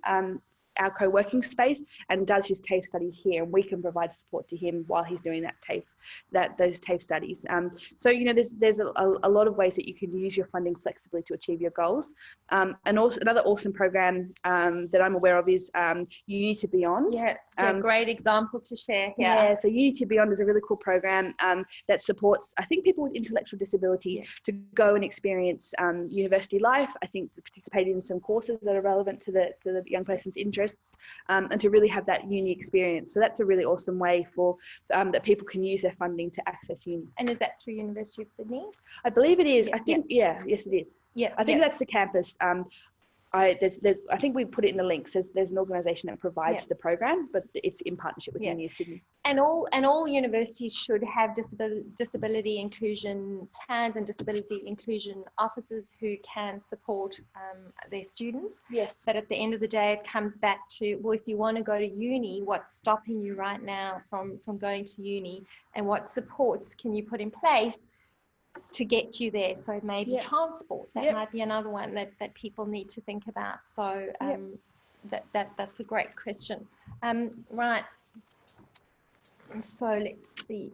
our co-working space, and does his TAFE studies here, and we can provide support to him while he's doing those TAFE studies. So there's a lot of ways that you can use your funding flexibly to achieve your goals. And also another awesome program that I'm aware of is Uni to Beyond. Great example to share here. So Uni to Beyond is a really cool program that supports, I think, people with intellectual disability to go and experience university life. I think participate in some courses that are relevant to the young person's interests, and to really have that uni experience. So that's a really awesome way for that people can use their funding to access uni. And is that through University of Sydney? I believe it is. I think yes it is. I think that's the campus. I think we put it in the links. There's an organisation that provides the program, but it's in partnership with Uni of Sydney. And all universities should have disability inclusion plans and disability inclusion officers who can support their students. Yes. But at the end of the day, it comes back to, well, if you want to go to uni, what's stopping you right now from going to uni, and what supports can you put in place to get you there? So maybe transport, that might be another one that people need to think about. So that's a great question. Right. So let's see.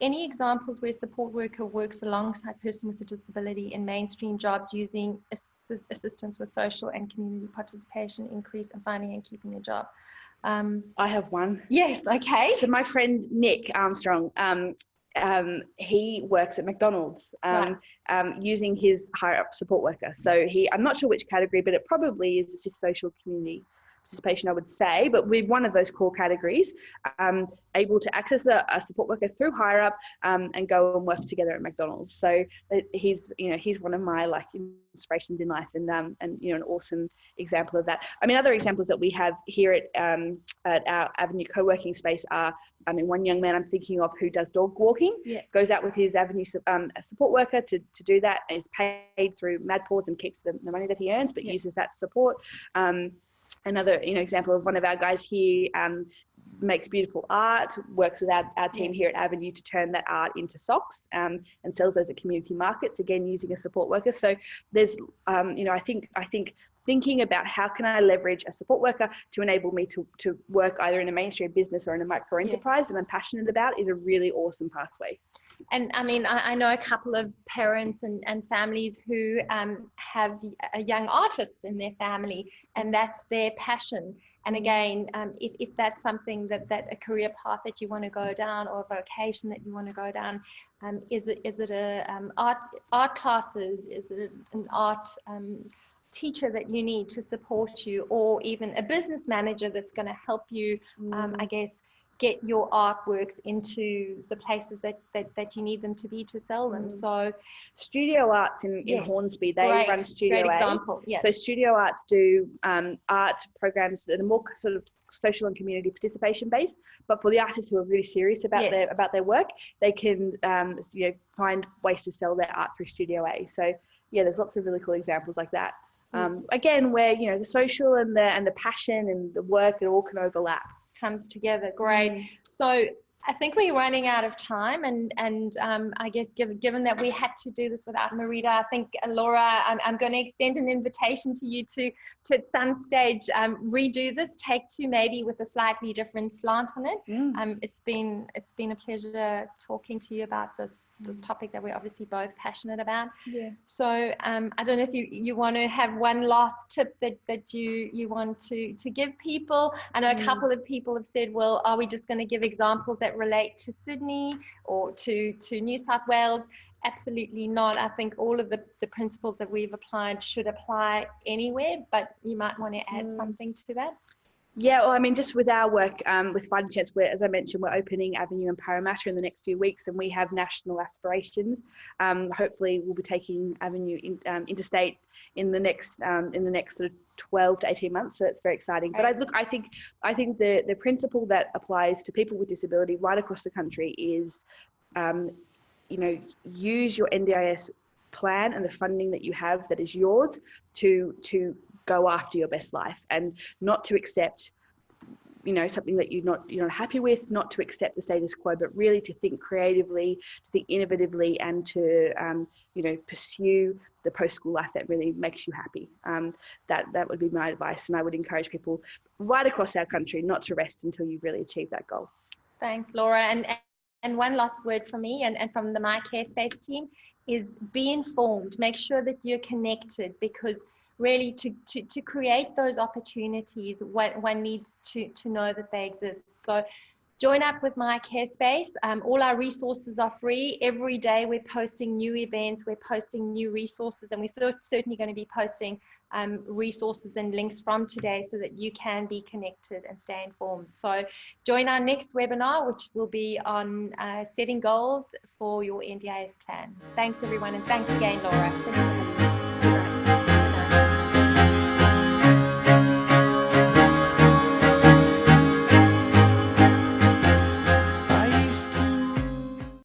Any examples where support worker works alongside person with a disability in mainstream jobs using assistance with social and community participation, increase in finding and keeping a job? I have one. Yes. Okay. So my friend Nick Armstrong, he works at McDonald's using his higher up support worker. So I'm not sure which category, but it probably is his social community participation, I would say, but with one of those core categories, able to access a support worker through higher up and go and work together at McDonald's. So he's one of my like inspirations in life, and an awesome example of that. I mean, other examples that we have here at our Avenue co-working space are, one young man I'm thinking of who does dog walking, goes out with his Avenue support worker to do that, and is paid through Mad Paws and keeps the money that he earns, but uses that support. Another example of one of our guys here makes beautiful art, works with our team here at Avenue to turn that art into socks and sells those at community markets, again using a support worker. So there's I think thinking about how can I leverage a support worker to enable me to work either in a mainstream business or in a micro enterprise that I'm passionate about is a really awesome pathway. And I mean, I know a couple of parents and families who have a young artist in their family, and that's their passion. And again, if that's something that a career path that you want to go down, or a vocation that you want to go down, is it a art classes? Is it an art teacher that you need to support you, or even a business manager that's going to help you, I guess, get your artworks into the places that you need them to be to sell them. So Studio Arts in Hornsby, they run Studio great A. example. So Studio Arts do art programs that are more sort of social and community participation based, but for the artists who are really serious about their work, they can find ways to sell their art through Studio A. So there's lots of really cool examples like that. Again, where the social and the passion and the work, it all can overlap. Comes together. Great. So I think we're running out of time, and I guess given that we had to do this without Marita, I think Laura, I'm going to extend an invitation to you to at some stage redo this take two, maybe with a slightly different slant on it. It's been a pleasure talking to you about this topic that we're obviously both passionate about. So I don't know if you want to have one last tip that you want to give people. I know a couple of people have said, well, are we just going to give examples that relate to Sydney or to New South Wales? Absolutely not. I think all of the principles that we've applied should apply anywhere, but you might want to add something to that. Yeah, well, I mean, just with our work with Fighting Chance, as I mentioned, we're opening Avenue in Parramatta in the next few weeks, and we have national aspirations. Hopefully, we'll be taking Avenue interstate in the next sort of 12 to 18 months. So that's very exciting. But I think the principle that applies to people with disability right across the country is, use your NDIS plan and the funding that you have that is yours to go after your best life, and not to accept something that you're not happy with, not to accept the status quo, but really to think creatively, to think innovatively, and to pursue the post-school life that really makes you happy. That would be my advice, and I would encourage people right across our country not to rest until you really achieve that goal. Thanks, Laura. And one last word from me and from the MyCareSpace team is be informed. Make sure that you're connected, because really to create those opportunities, one needs to know that they exist. So join up with MyCareSpace. All our resources are free. Every day we're posting new events, we're posting new resources, and we're certainly going to be posting resources and links from today so that you can be connected and stay informed. So join our next webinar, which will be on setting goals for your NDIS plan. Thanks everyone, and thanks again, Laura.